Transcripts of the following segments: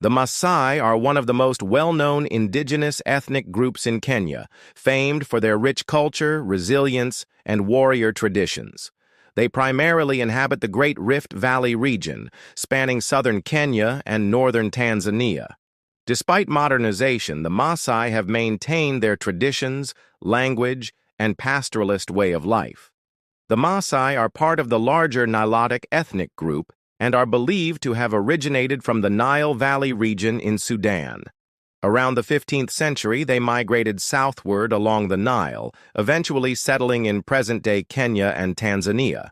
The Maasai are one of the most well-known indigenous ethnic groups in Kenya, famed for their rich culture, resilience, and warrior traditions. They primarily inhabit the Great Rift Valley region, spanning southern Kenya and northern Tanzania. Despite modernization, the Maasai have maintained their traditions, language, and pastoralist way of life. The Maasai are part of the larger Nilotic ethnic group and are believed to have originated from the Nile Valley region in Sudan. Around the 15th century, they migrated southward along the Nile, eventually settling in present-day Kenya and Tanzania.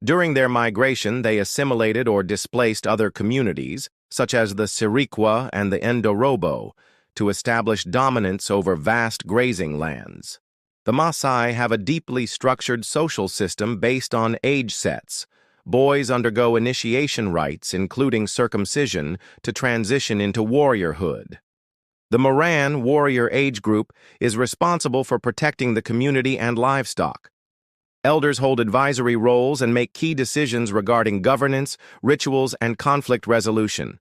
During their migration, they assimilated or displaced other communities, such as the Sirikwa and the Ndorobo, to establish dominance over vast grazing lands. The Maasai have a deeply structured social system based on age sets. Boys undergo initiation rites, including circumcision, to transition into warriorhood. The Moran warrior age group is responsible for protecting the community and livestock. Elders hold advisory roles and make key decisions regarding governance, rituals, and conflict resolution.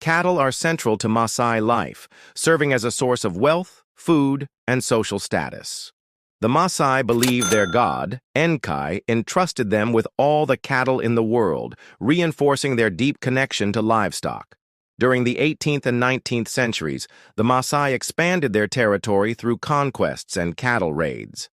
Cattle are central to Maasai life, serving as a source of wealth, food, and social status. The Maasai believe their god, Enkai, entrusted them with all the cattle in the world, reinforcing their deep connection to livestock. During the 18th and 19th centuries, the Maasai expanded their territory through conquests and cattle raids.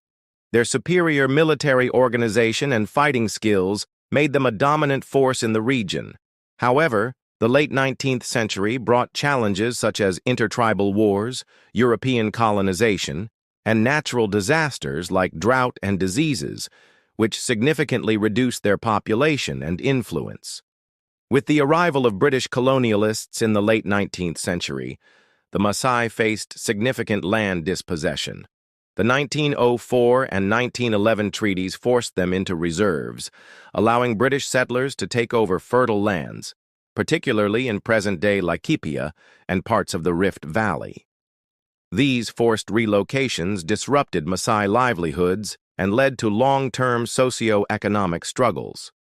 Their superior military organization and fighting skills made them a dominant force in the region. However, the late 19th century brought challenges such as intertribal wars, European colonization, and natural disasters like drought and diseases, which significantly reduced their population and influence. With the arrival of British colonialists in the late 19th century, the Maasai faced significant land dispossession. The 1904 and 1911 treaties forced them into reserves, allowing British settlers to take over fertile lands, particularly in present-day Laikipia and parts of the Rift Valley. These forced relocations disrupted Maasai livelihoods and led to long-term socio-economic struggles.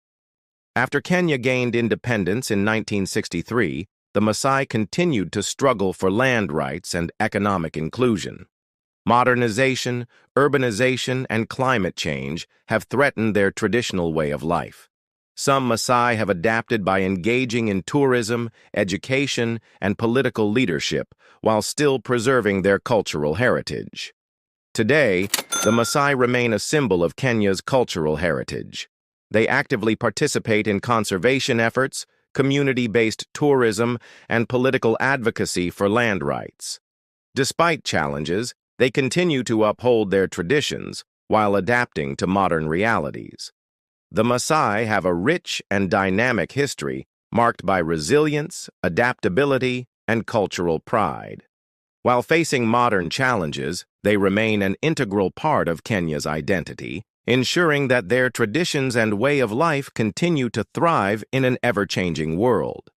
After Kenya gained independence in 1963, the Maasai continued to struggle for land rights and economic inclusion. Modernization, urbanization, and climate change have threatened their traditional way of life. Some Maasai have adapted by engaging in tourism, education, and political leadership while still preserving their cultural heritage. Today, the Maasai remain a symbol of Kenya's cultural heritage. They actively participate in conservation efforts, community-based tourism, and political advocacy for land rights. Despite challenges, they continue to uphold their traditions while adapting to modern realities. The Maasai have a rich and dynamic history marked by resilience, adaptability, and cultural pride. While facing modern challenges, they remain an integral part of Kenya's identity, ensuring that their traditions and way of life continue to thrive in an ever-changing world.